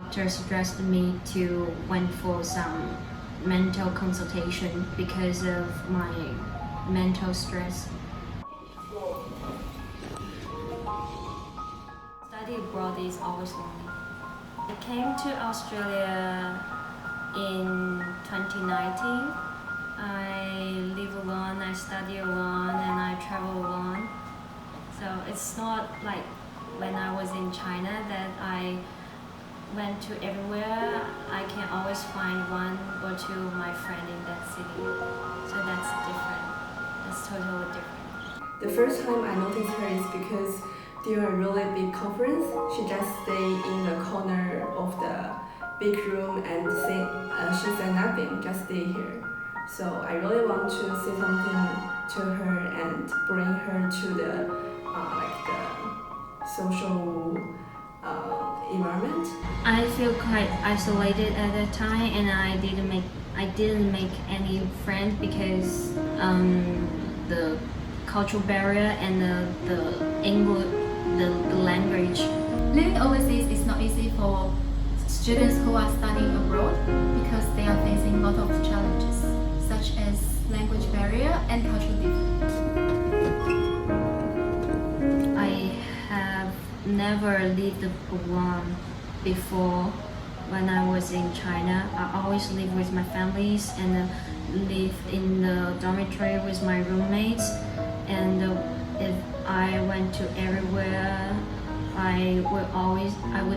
Doctor suggested me to went for some mental consultation because of my mental stress. Study abroad is always lonely. I came to Australia in 2019. I live alone, I study alone, and I travel alone. So it's not like when I was in China that I went to everywhere. I can always find one or two of my friends in that city. So that's different. That's totally different. The first time I noticed her is because during a really big conference, she just stayed in the corner of the big room and she said nothing, just stay here. So I really want to say something to her and bring her to the social environment. I feel quite isolated at that time, and I didn't make any friends because the cultural barrier and the English the language. Living overseas is not easy for students who are studying abroad because they are facing a lot of challenges such as language barrier and cultural difference. I have never lived alone before. When I was in China, I always lived with my families and live in the dormitory with my roommates. And if I went to everywhere, I would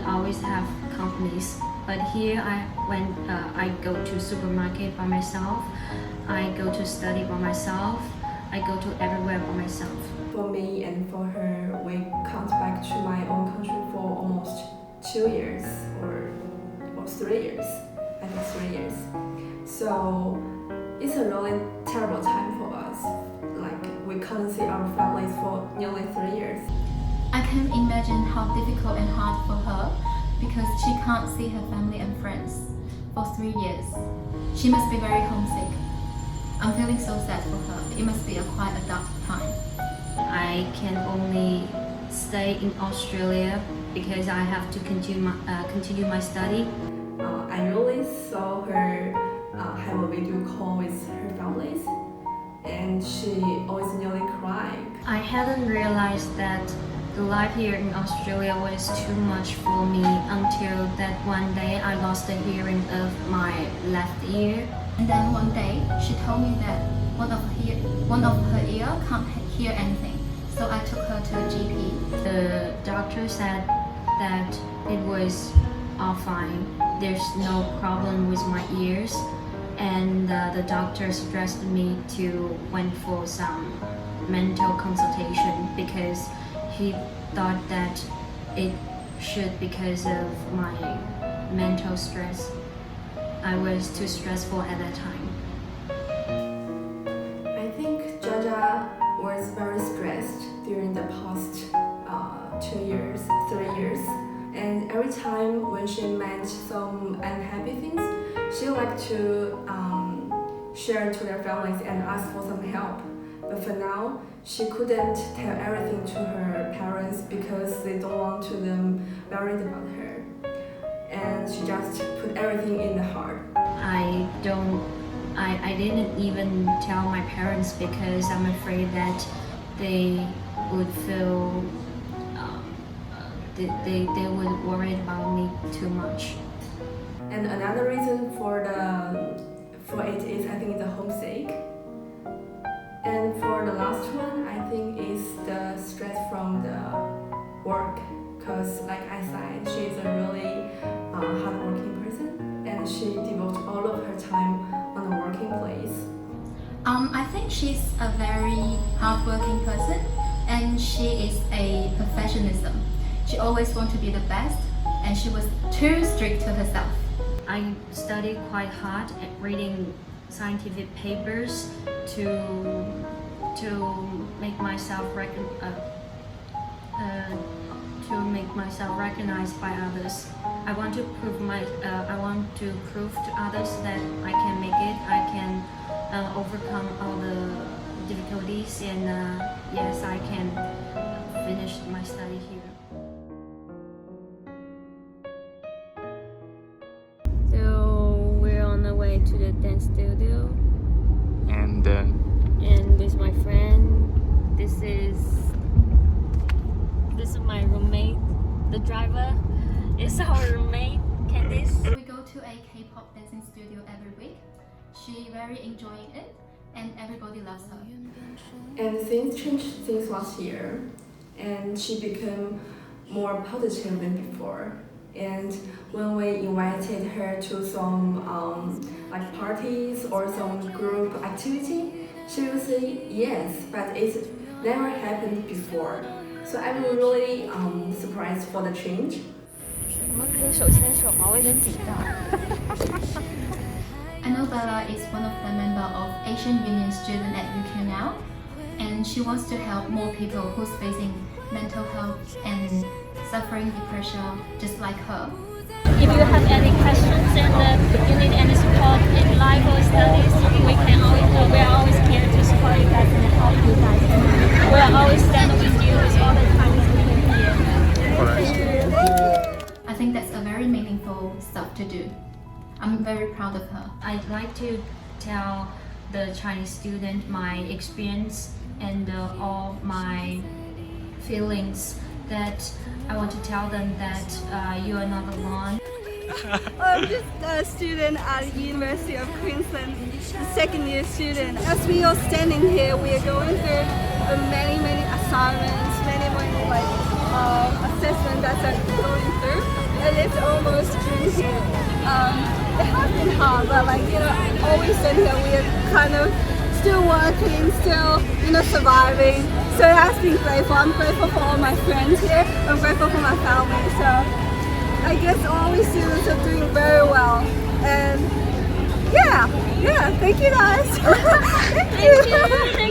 always have companies. But here, I go to supermarket by myself. I go to study by myself. I go to everywhere by myself. For me and for her, we come back to my own country for almost 2 years or 3 years. I think 3 years. So it's a really terrible time for us. Like we can't see our families for nearly 3 years. I can imagine how difficult and hard for her because she can't see her family and friends for 3 years. She must be very homesick. I'm feeling so sad for her. It must be quite a dark time. I can only stay in Australia because I have to continue my study. I really saw her have a video call with her families, and she always nearly cried. I hadn't realized that the life here in Australia was too much for me until that one day I lost the hearing of my left ear. And then one day she told me that one of her ear can't hear anything. So I took her to a GP. The doctor said that it was all fine. There's no problem with my ears, and the doctor suggested me to went for some mental consultation because he thought that it should because of my mental stress. I was too stressful at that time. I think Jaja was very stressed during the past 2 years, 3 years. And every time when she met some unhappy things, she liked to share to their families and ask for some help. But for now, she couldn't tell everything to her parents because they don't want to them worried about her. And she just put everything in the heart. I didn't even tell my parents because I'm afraid that they would feel they would worry about me too much. And another reason for it is I think the homesick. And for the last one, I think is the stress from the work. Because like I said, she is a really hardworking person, and she devotes all of her time on the working place. I think she's a very hardworking person, and she is a perfectionism. She always wants to be the best, and she was too strict to herself. I studied quite hard at reading scientific papers to make myself recognized by others. I want to prove to others that I can make it. I can overcome all the difficulties, and yes, I can finish my study here. to the dance studio And and with my friend. This is my roommate. The driver is our roommate, Candice. We go to a K-pop dancing studio every week. She very enjoying it, and everybody loves her. And things changed since last year, and she became more positive than before. And when we invited her to some like parties or some group activity, she would say yes, but it never happened before. So I'm really surprised for the change. 我们可以手牵手吗？我有点紧张。 I know Bella is one of the member of Asian Union student at UK now, and she wants to help more people who's facing mental health and suffering depression just like her. If you have any questions and you need any support in life or studies, we are always here to support you guys and help you guys. We are always stand with you with all the Chinese people here. I think that's a very meaningful stuff to do. I'm very proud of her. I'd like to tell the Chinese student my experience and all my feelings, that I want to tell them that you are not alone. I'm just a student at the University of Queensland, a second year student. As we are standing here, we are going through many assignments, many assessments that are going through, and it's almost June here. It has been hard, but always in here, we are kind of still working, still surviving. So it has been grateful. I'm grateful for all my friends here. I'm grateful for my family. So I guess all we students are doing very well. And yeah, thank you guys. Thank you.